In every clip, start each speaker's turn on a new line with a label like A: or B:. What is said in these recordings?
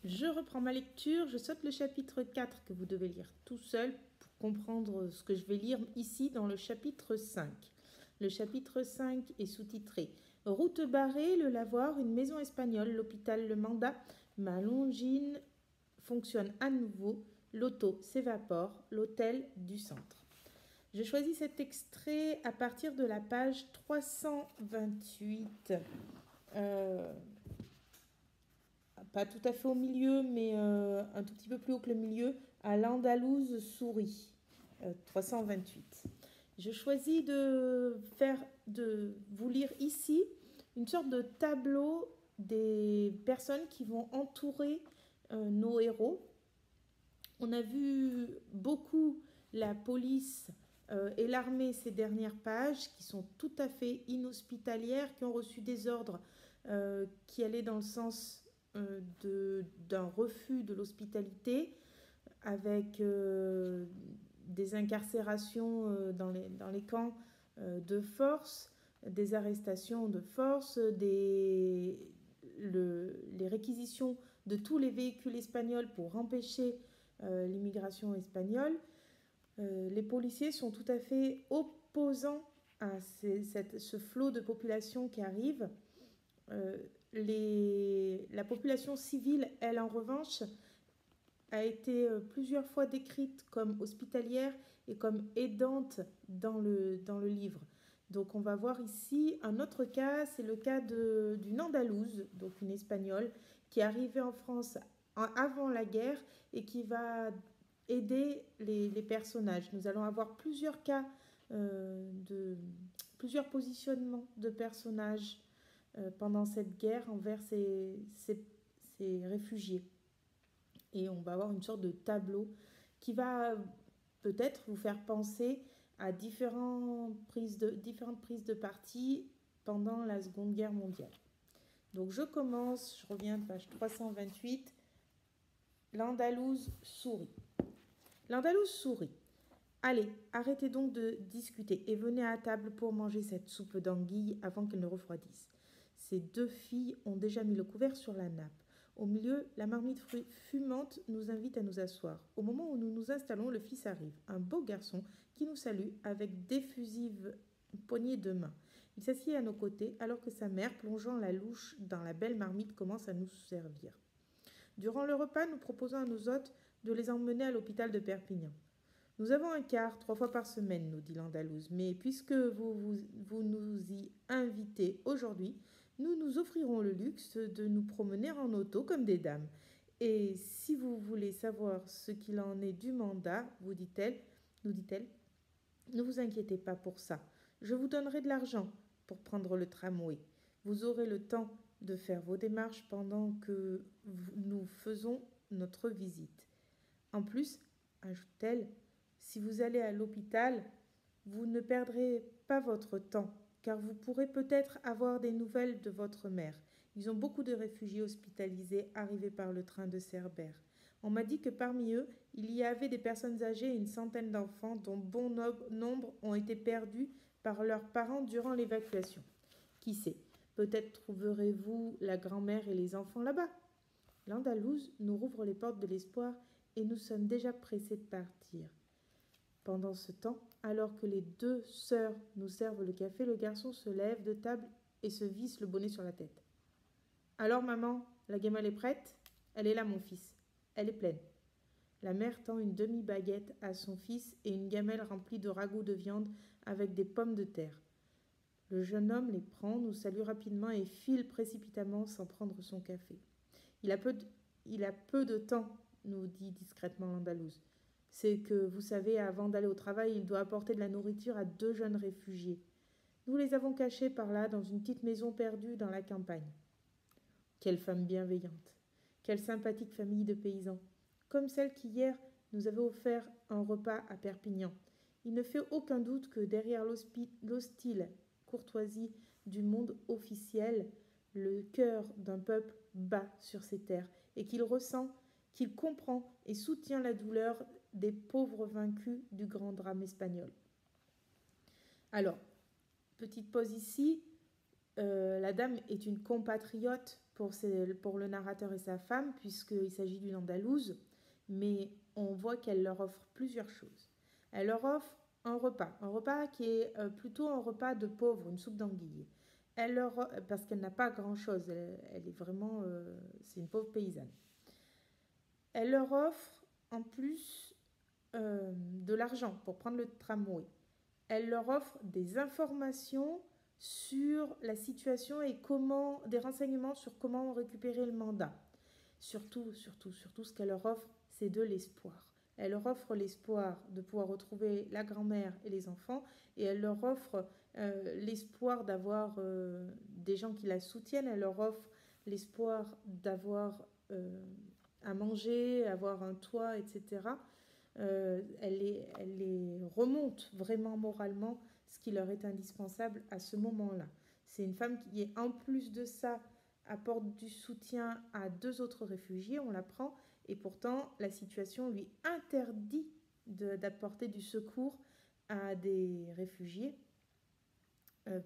A: Je reprends ma lecture, je saute le chapitre 4 que vous devez lire tout seul pour comprendre ce que je vais lire ici dans le chapitre 5. Le chapitre 5 est sous-titré Route barrée, le lavoir, une maison espagnole, l'hôpital Le Mandat, ma longine fonctionne à nouveau, l'auto s'évapore, l'hôtel du centre. Je choisis cet extrait à partir de la page 328. Pas tout à fait au milieu, mais un tout petit peu plus haut que le milieu, à l'Andalouse souris, 328. Je choisis de vous lire ici une sorte de tableau des personnes qui vont entourer nos héros. On a vu beaucoup la police et l'armée ces dernières pages, qui sont tout à fait inhospitalières, qui ont reçu des ordres qui allaient dans le sens d'un refus de l'hospitalité, avec des incarcérations dans les camps de force, des arrestations de force, les réquisitions de tous les véhicules espagnols pour empêcher l'immigration espagnole. Les policiers sont tout à fait opposants à ce flot de population qui arrive. La population civile, elle, en revanche, a été plusieurs fois décrite comme hospitalière et comme aidante dans le livre. Donc on va voir ici un autre cas, c'est le cas d'une Andalouse, donc une Espagnole, qui est arrivée en France avant la guerre et qui va aider les personnages. Nous allons avoir plusieurs cas, plusieurs positionnements de personnages pendant cette guerre envers ces réfugiés. Et on va avoir une sorte de tableau qui va peut-être vous faire penser à différentes prises de parti pendant la Seconde Guerre mondiale. Donc je commence, je reviens de page 328. L'Andalouse sourit. L'Andalouse sourit. Allez, arrêtez donc de discuter et venez à table pour manger cette soupe d'anguille avant qu'elle ne refroidisse. Ces deux filles ont déjà mis le couvert sur la nappe. Au milieu, la marmite fumante nous invite à nous asseoir. Au moment où nous nous installons, le fils arrive, un beau garçon qui nous salue avec d'effusives poignées de main. Il s'assied à nos côtés alors que sa mère, plongeant la louche dans la belle marmite, commence à nous servir. Durant le repas, nous proposons à nos hôtes de les emmener à l'hôpital de Perpignan. Nous avons un quart 3 fois par semaine, nous dit l'Andalouse, mais puisque vous nous y invitez aujourd'hui, nous nous offrirons le luxe de nous promener en auto comme des dames. Et si vous voulez savoir ce qu'il en est du mandat, nous dit-elle, ne vous inquiétez pas pour ça. Je vous donnerai de l'argent pour prendre le tramway. Vous aurez le temps de faire vos démarches pendant que nous faisons notre visite. En plus, ajoute-t-elle, si vous allez à l'hôpital, vous ne perdrez pas votre temps, car vous pourrez peut-être avoir des nouvelles de votre mère. Ils ont beaucoup de réfugiés hospitalisés arrivés par le train de Cerbère. On m'a dit que parmi eux, il y avait des personnes âgées et une centaine d'enfants dont bon nombre ont été perdus par leurs parents durant l'évacuation. Qui sait, peut-être trouverez-vous la grand-mère et les enfants là-bas. L'Andalouse nous rouvre les portes de l'espoir et nous sommes déjà pressés de partir. Pendant ce temps, alors que les deux sœurs nous servent le café, le garçon se lève de table et se visse le bonnet sur la tête. Alors maman, la gamelle est prête? Elle est là mon fils, elle est pleine. La mère tend une demi-baguette à son fils et une gamelle remplie de ragoût de viande avec des pommes de terre. Le jeune homme les prend, nous salue rapidement et file précipitamment sans prendre son café. Il a peu de temps, nous dit discrètement l'Andalouse. C'est que, vous savez, avant d'aller au travail, il doit apporter de la nourriture à 2 jeunes réfugiés. Nous les avons cachés par là, dans une petite maison perdue dans la campagne. Quelle femme bienveillante! Quelle sympathique famille de paysans! Comme celle qui, hier, nous avait offert un repas à Perpignan. Il ne fait aucun doute que derrière l'hostile courtoisie du monde officiel, le cœur d'un peuple bat sur ses terres et qu'il ressent, qu'il comprend et soutient la douleur des pauvres vaincus du grand drame espagnol. Alors, petite pause ici, La dame est une compatriote pour le narrateur et sa femme, puisqu'il s'agit d'une Andalouse, mais on voit qu'elle leur offre plusieurs choses. Elle leur offre un repas qui est plutôt un repas de pauvre, une soupe d'anguille. Parce qu'elle n'a pas grand-chose, elle est vraiment, c'est une pauvre paysanne. Elle leur offre en plus de l'argent pour prendre le tramway. Elle leur offre des informations sur la situation et des renseignements sur comment récupérer le mandat. Surtout, ce qu'elle leur offre, c'est de l'espoir. Elle leur offre l'espoir de pouvoir retrouver la grand-mère et les enfants, et elle leur offre l'espoir d'avoir des gens qui la soutiennent. Elle leur offre l'espoir d'avoir à manger, avoir un toit, etc. Elle les remonte vraiment moralement, ce qui leur est indispensable à ce moment-là. C'est une femme qui, en plus de ça, apporte du soutien à 2 autres réfugiés, on l'apprend, et pourtant la situation lui interdit d'apporter du secours à des réfugiés,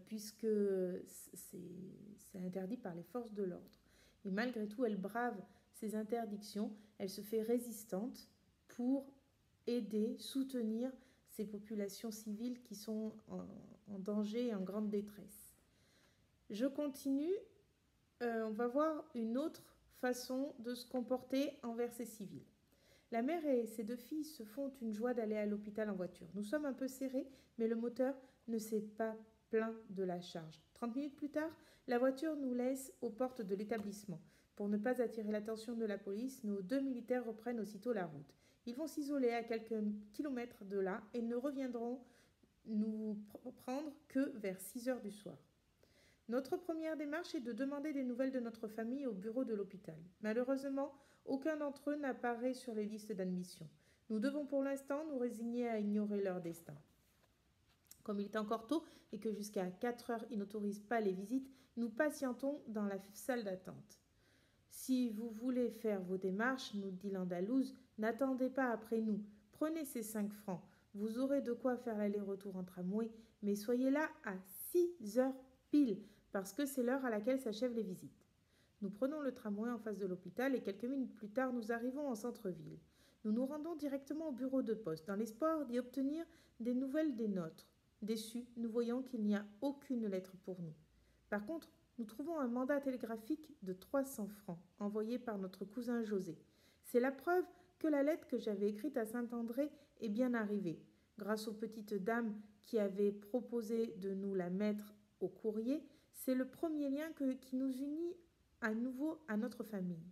A: puisque c'est interdit par les forces de l'ordre. Et malgré tout, elle brave ces interdictions, elle se fait résistante pour aider, soutenir ces populations civiles qui sont en danger et en grande détresse. Je continue. On va voir une autre façon de se comporter envers ces civils. La mère et ses 2 filles se font une joie d'aller à l'hôpital en voiture. Nous sommes un peu serrés, mais le moteur ne s'est pas plaint de la charge. 30 minutes plus tard, la voiture nous laisse aux portes de l'établissement. Pour ne pas attirer l'attention de la police, nos 2 militaires reprennent aussitôt la route. Ils vont s'isoler à quelques kilomètres de là et ne reviendront nous prendre que vers 6 heures du soir. Notre première démarche est de demander des nouvelles de notre famille au bureau de l'hôpital. Malheureusement, aucun d'entre eux n'apparaît sur les listes d'admission. Nous devons pour l'instant nous résigner à ignorer leur destin. Comme il est encore tôt et que jusqu'à 4 heures ils n'autorisent pas les visites, nous patientons dans la salle d'attente. Si vous voulez faire vos démarches, nous dit l'Andalouse, n'attendez pas après nous. Prenez ces 5 francs. Vous aurez de quoi faire l'aller-retour en tramway, mais soyez là à 6 heures pile, parce que c'est l'heure à laquelle s'achèvent les visites. Nous prenons le tramway en face de l'hôpital et quelques minutes plus tard, nous arrivons en centre-ville. Nous nous rendons directement au bureau de poste, dans l'espoir d'y obtenir des nouvelles des nôtres. Déçus, nous voyons qu'il n'y a aucune lettre pour nous. Par contre, nous trouvons un mandat télégraphique de 300 francs, envoyé par notre cousin José. C'est la preuve que la lettre que j'avais écrite à Saint-André est bien arrivée. Grâce aux petites dames qui avaient proposé de nous la mettre au courrier, c'est le premier lien qui nous unit à nouveau à notre famille.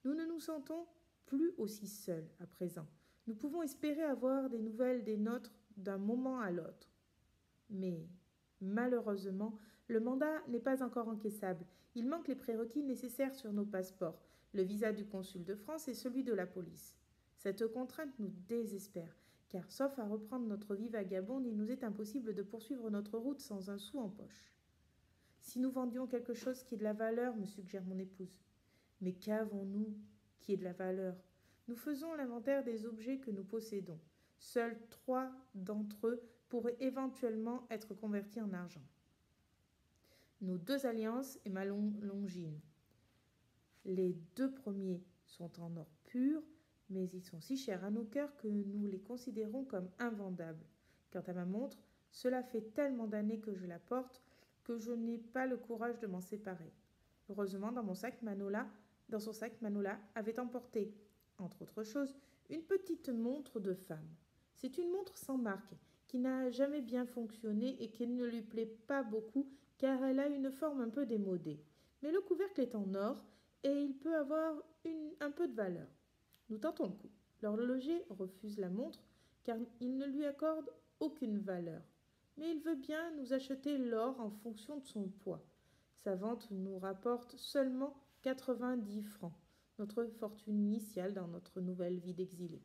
A: Nous ne nous sentons plus aussi seuls à présent. Nous pouvons espérer avoir des nouvelles des nôtres d'un moment à l'autre. Mais malheureusement, le mandat n'est pas encore encaissable. Il manque les prérequis nécessaires sur nos passeports, le visa du consul de France et celui de la police. Cette contrainte nous désespère, car sauf à reprendre notre vie vagabonde, il nous est impossible de poursuivre notre route sans un sou en poche. Si nous vendions quelque chose qui ait de la valeur, me suggère mon épouse. Mais qu'avons-nous qui ait de la valeur? Nous faisons l'inventaire des objets que nous possédons. Seuls 3 d'entre eux pourraient éventuellement être convertis en argent. Nos 2 alliances et ma longine. Les 2 premiers sont en or pur, mais ils sont si chers à nos cœurs que nous les considérons comme invendables. Quant à ma montre, cela fait tellement d'années que je la porte que je n'ai pas le courage de m'en séparer. Heureusement, dans son sac, Manola avait emporté, entre autres choses, une petite montre de femme. C'est une montre sans marque, qui n'a jamais bien fonctionné et qui ne lui plaît pas beaucoup car elle a une forme un peu démodée. Mais le couvercle est en or et il peut avoir un peu de valeur. Nous tentons le coup. L'horloger refuse la montre car il ne lui accorde aucune valeur. Mais il veut bien nous acheter l'or en fonction de son poids. Sa vente nous rapporte seulement 90 francs, notre fortune initiale dans notre nouvelle vie d'exilé.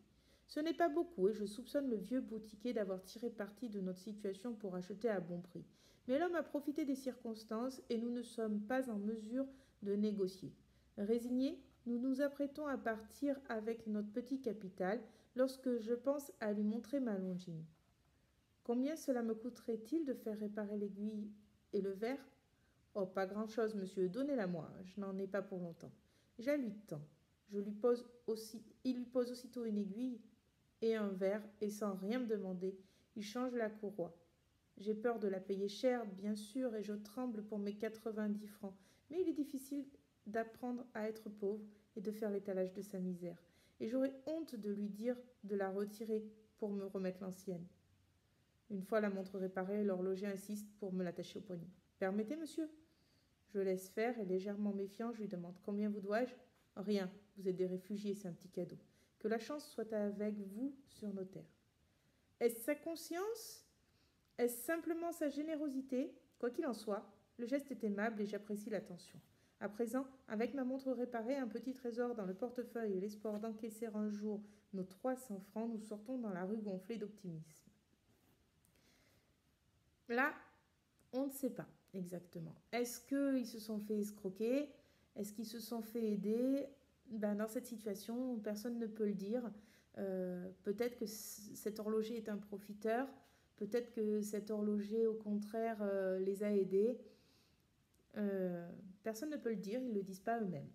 A: Ce n'est pas beaucoup et je soupçonne le vieux boutiquier d'avoir tiré parti de notre situation pour acheter à bon prix. Mais l'homme a profité des circonstances et nous ne sommes pas en mesure de négocier. Résignés, nous nous apprêtons à partir avec notre petit capital lorsque je pense à lui montrer ma longine. Combien cela me coûterait-il de faire réparer l'aiguille et le verre ? Oh, pas grand-chose, monsieur, donnez-la-moi, je n'en ai pas pour longtemps. Je la lui tends. Il lui pose aussitôt une aiguille et un verre, et sans rien me demander, il change la courroie. J'ai peur de la payer cher, bien sûr, et je tremble pour mes 90 francs, mais il est difficile d'apprendre à être pauvre et de faire l'étalage de sa misère. Et j'aurais honte de lui dire de la retirer pour me remettre l'ancienne. Une fois la montre réparée, l'horloger insiste pour me l'attacher au poignet. Permettez, monsieur. Je laisse faire et légèrement méfiant, je lui demande combien vous dois-je. Rien, vous êtes des réfugiés, c'est un petit cadeau. Que la chance soit avec vous sur nos terres. Est-ce sa conscience? Est-ce simplement sa générosité? Quoi qu'il en soit, le geste est aimable et j'apprécie l'attention. À présent, avec ma montre réparée, un petit trésor dans le portefeuille et l'espoir d'encaisser un jour nos 300 francs, nous sortons dans la rue gonflée d'optimisme. Là, on ne sait pas exactement. Est-ce qu'ils se sont fait escroquer? Est-ce qu'ils se sont fait aider? Dans cette situation, personne ne peut le dire. Peut-être que cet horloger est un profiteur. Peut-être que cet horloger, au contraire, les a aidés. Personne ne peut le dire, ils ne le disent pas eux-mêmes.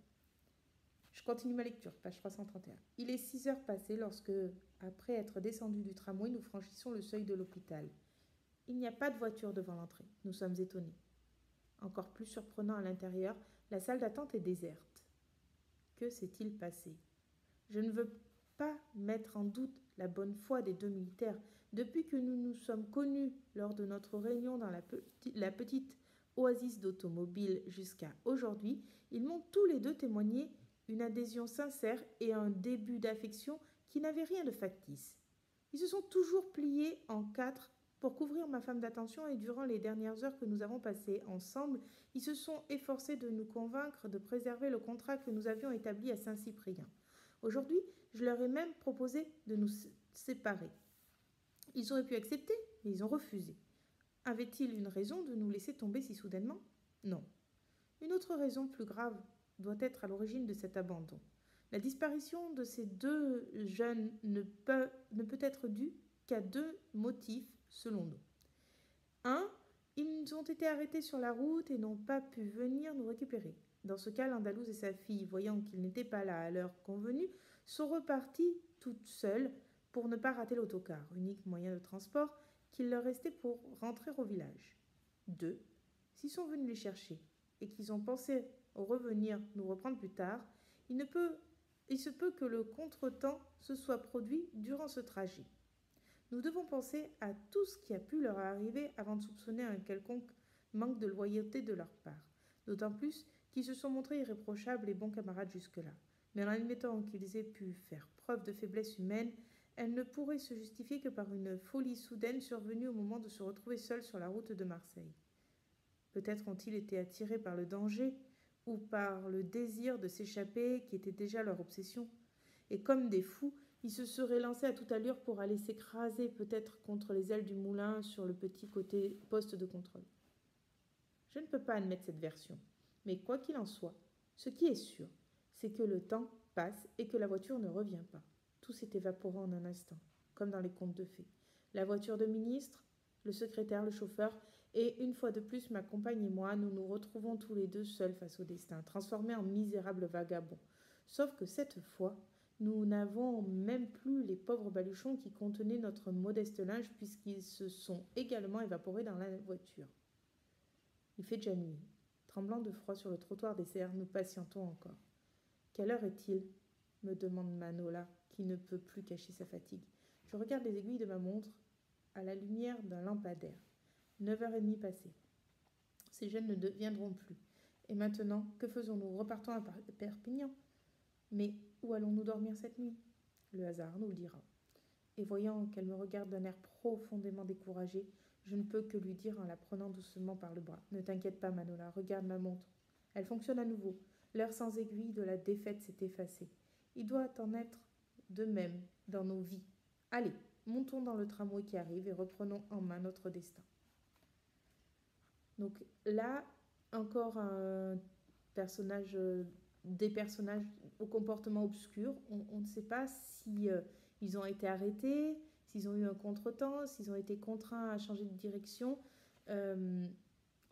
A: Je continue ma lecture, page 331. Il est 6 heures passées lorsque, après être descendus du tramway, nous franchissons le seuil de l'hôpital. Il n'y a pas de voiture devant l'entrée. Nous sommes étonnés. Encore plus surprenant à l'intérieur, la salle d'attente est déserte. Que s'est-il passé? Je ne veux pas mettre en doute la bonne foi des deux militaires. Depuis que nous nous sommes connus lors de notre réunion dans la petite oasis d'automobile jusqu'à aujourd'hui, ils m'ont tous les deux témoigné une adhésion sincère et un début d'affection qui n'avait rien de factice. Ils se sont toujours pliés en quatre pour couvrir ma femme d'attention et durant les dernières heures que nous avons passées ensemble, ils se sont efforcés de nous convaincre de préserver le contrat que nous avions établi à Saint-Cyprien. Aujourd'hui, je leur ai même proposé de nous séparer. Ils auraient pu accepter, mais ils ont refusé. Avait-il une raison de nous laisser tomber si soudainement? Non. Une autre raison plus grave doit être à l'origine de cet abandon. La disparition de ces deux jeunes ne peut être due qu'à deux motifs selon nous. 1. Ils ont été arrêtés sur la route et n'ont pas pu venir nous récupérer. Dans ce cas, l'Andalouse et sa fille, voyant qu'ils n'étaient pas là à l'heure convenue, sont repartis toutes seules pour ne pas rater l'autocar, unique moyen de transport qu'il leur restait pour rentrer au village. 2. S'ils sont venus les chercher et qu'ils ont pensé revenir nous reprendre plus tard, il se peut que le contretemps se soit produit durant ce trajet. Nous devons penser à tout ce qui a pu leur arriver avant de soupçonner un quelconque manque de loyauté de leur part, d'autant plus qu'ils se sont montrés irréprochables et bons camarades jusque-là. Mais en admettant qu'ils aient pu faire preuve de faiblesse humaine, elle ne pourrait se justifier que par une folie soudaine survenue au moment de se retrouver seuls sur la route de Marseille. Peut-être ont-ils été attirés par le danger ou par le désir de s'échapper qui était déjà leur obsession. Et comme des fous, ils se seraient lancés à toute allure pour aller s'écraser peut-être contre les ailes du moulin sur le petit côté poste de contrôle. Je ne peux pas admettre cette version, mais quoi qu'il en soit, ce qui est sûr, c'est que le temps passe et que la voiture ne revient pas. Tout s'est évaporé en un instant, comme dans les contes de fées. La voiture de ministre, le secrétaire, le chauffeur, et une fois de plus, ma compagne et moi, nous nous retrouvons tous les deux seuls face au destin, transformés en misérables vagabonds. Sauf que cette fois, nous n'avons même plus les pauvres baluchons qui contenaient notre modeste linge puisqu'ils se sont également évaporés dans la voiture. Il fait déjà nuit. Tremblant de froid sur le trottoir désert, nous patientons encore. Quelle heure est-il? Me demande Manola, qui ne peut plus cacher sa fatigue. Je regarde les aiguilles de ma montre à la lumière d'un lampadaire. 9h30 passées. Ces jeunes ne viendront plus. Et maintenant, que faisons-nous? Repartons à Perpignan. Mais où allons-nous dormir cette nuit? Le hasard nous le dira. Et voyant qu'elle me regarde d'un air profondément découragé, je ne peux que lui dire en la prenant doucement par le bras. Ne t'inquiète pas, Manola, regarde ma montre. Elle fonctionne à nouveau. L'heure sans aiguille de la défaite s'est effacée. Il doit en être de même dans nos vies. Allez, montons dans le tramway qui arrive et reprenons en main notre destin. Donc là, encore un personnage, des personnages au comportement obscur. On ne sait pas si ils ont été arrêtés, s'ils ont eu un contretemps, s'ils ont été contraints à changer de direction.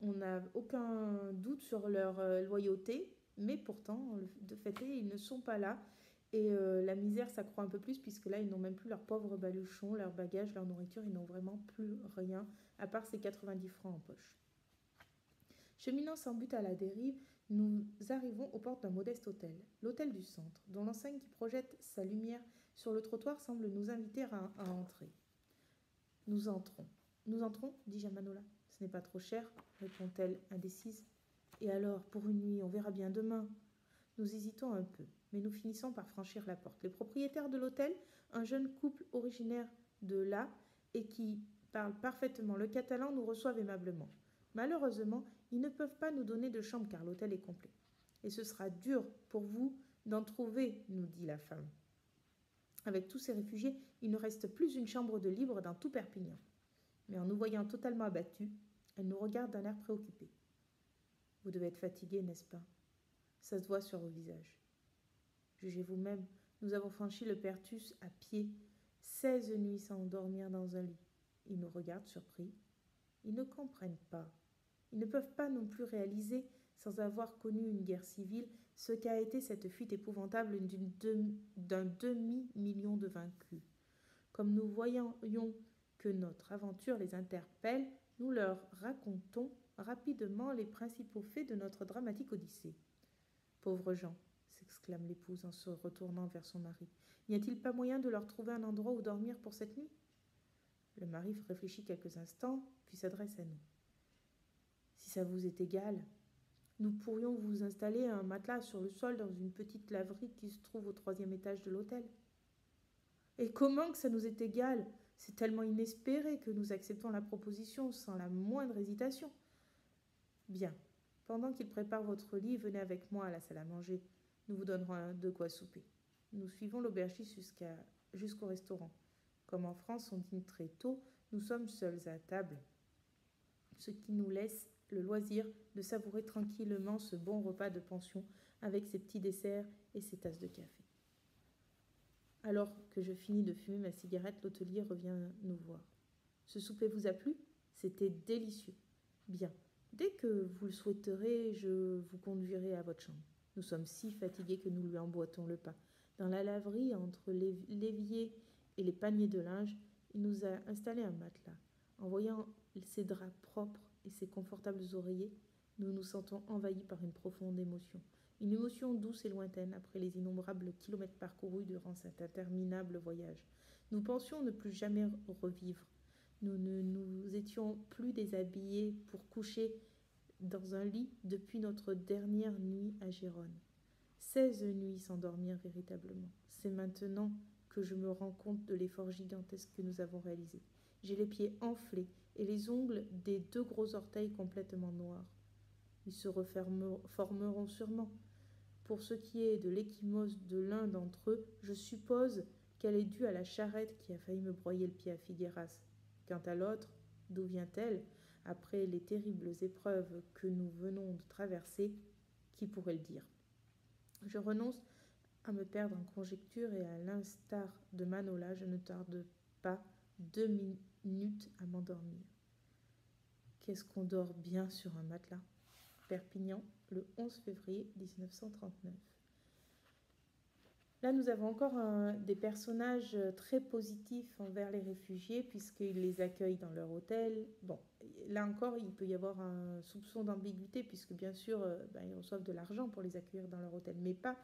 A: On n'a aucun doute sur leur loyauté, mais pourtant, de fait est, ils ne sont pas là. Et la misère s'accroît un peu plus, puisque là, ils n'ont même plus leurs pauvres baluchons, leurs bagages, leur nourriture, ils n'ont vraiment plus rien, à part ces 90 francs en poche. Cheminant sans but à la dérive, nous arrivons aux portes d'un modeste hôtel, l'hôtel du centre, dont l'enseigne qui projette sa lumière sur le trottoir semble nous inviter à entrer. Nous entrons. Nous entrons, dis-je à Manola. Ce n'est pas trop cher, répond-elle indécise. Et alors, pour une nuit, on verra bien demain. Nous hésitons un peu, mais nous finissons par franchir la porte. Les propriétaires de l'hôtel, un jeune couple originaire de là et qui parle parfaitement le catalan, nous reçoivent aimablement. Malheureusement, ils ne peuvent pas nous donner de chambre car l'hôtel est complet. Et ce sera dur pour vous d'en trouver, nous dit la femme. Avec tous ces réfugiés, il ne reste plus une chambre de libre dans tout Perpignan. Mais en nous voyant totalement abattus, elle nous regarde d'un air préoccupé. Vous devez être fatigué, n'est-ce pas? Ça se voit sur vos visages. Jugez vous-même, nous avons franchi le Perthus à pied, 16 nuits sans dormir dans un lit. Ils nous regardent surpris. Ils ne comprennent pas. Ils ne peuvent pas non plus réaliser, sans avoir connu une guerre civile, ce qu'a été cette fuite épouvantable d'un demi-million de vaincus. Comme nous voyions que notre aventure les interpelle, nous leur racontons rapidement les principaux faits de notre dramatique odyssée. Pauvres gens, s'exclame l'épouse en se retournant vers son mari. N'y a-t-il pas moyen de leur trouver un endroit où dormir pour cette nuit? Le mari réfléchit quelques instants, puis s'adresse à nous. Si ça vous est égal, nous pourrions vous installer un matelas sur le sol dans une petite laverie qui se trouve au 3e étage de l'hôtel. Et comment que ça nous est égal? C'est tellement inespéré que nous acceptons la proposition sans la moindre hésitation. Bien, pendant qu'il prépare votre lit, venez avec moi à la salle à manger. Nous vous donnerons de quoi souper. Nous suivons l'aubergiste jusqu'au restaurant. Comme en France, on dîne très tôt, nous sommes seuls à table, ce qui nous laisse le loisir de savourer tranquillement ce bon repas de pension avec ses petits desserts et ses tasses de café. Alors que je finis de fumer ma cigarette, l'hôtelier revient nous voir. Ce souper vous a plu? C'était délicieux. Bien. Dès que vous le souhaiterez, je vous conduirai à votre chambre. Nous sommes si fatigués que nous lui emboîtons le pas. Dans la laverie, entre l'évier et les paniers de linge, il nous a installé un matelas. En voyant ses draps propres et ses confortables oreillers, nous nous sentons envahis par une profonde émotion. Une émotion douce et lointaine après les innombrables kilomètres parcourus durant cet interminable voyage. Nous pensions ne plus jamais revivre. Nous ne nous étions plus déshabillés pour coucher dans un lit depuis notre dernière nuit à Gérone. 16 nuits sans dormir véritablement. C'est maintenant que je me rends compte de l'effort gigantesque que nous avons réalisé. J'ai les pieds enflés et les ongles des 2 gros orteils complètement noirs. Ils se reformeront sûrement. Pour ce qui est de l'ecchymose de l'un d'entre eux, je suppose qu'elle est due à la charrette qui a failli me broyer le pied à Figueras. Quant à l'autre, d'où vient-elle? Après les terribles épreuves que nous venons de traverser, qui pourrait le dire? Je renonce à me perdre en conjectures et à l'instar de Manola, je ne tarde pas 2 minutes à m'endormir. Qu'est-ce qu'on dort bien sur un matelas? Perpignan, le 11 février 1939. Là, nous avons encore des personnages très positifs envers les réfugiés puisqu'ils les accueillent dans leur hôtel. Bon, là encore, il peut y avoir un soupçon d'ambiguïté puisque bien sûr, ils reçoivent de l'argent pour les accueillir dans leur hôtel, mais pas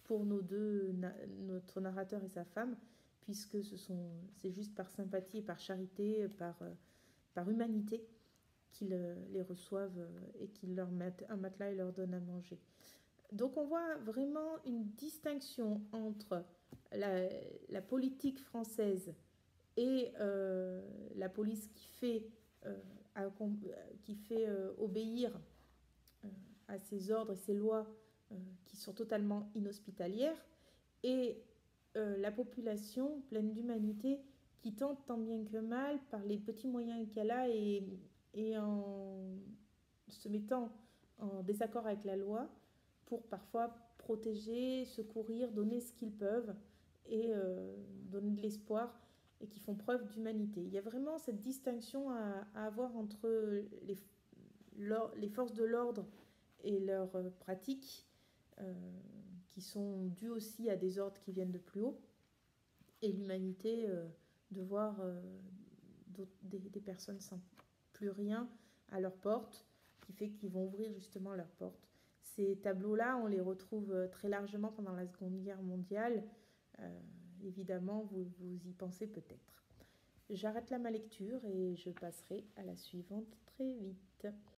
A: pour notre narrateur et sa femme, puisque c'est juste par sympathie et par charité, par humanité qu'ils les reçoivent et qu'ils leur mettent un matelas et leur donnent à manger. Donc on voit vraiment une distinction entre la politique française et la police qui fait obéir à ses ordres et ses lois qui sont totalement inhospitalières, et la population pleine d'humanité qui tente tant bien que mal, par les petits moyens qu'elle a et en se mettant en désaccord avec la loi, pour parfois protéger, secourir, donner ce qu'ils peuvent et donner de l'espoir, et qui font preuve d'humanité. Il y a vraiment cette distinction à avoir entre les forces de l'ordre et leurs pratiques qui sont dues aussi à des ordres qui viennent de plus haut, et l'humanité de voir des personnes sans plus rien à leur porte, qui fait qu'ils vont ouvrir justement leurs portes. Ces tableaux-là, on les retrouve très largement pendant la Seconde Guerre mondiale. Évidemment, vous y pensez peut-être. J'arrête là ma lecture et je passerai à la suivante très vite.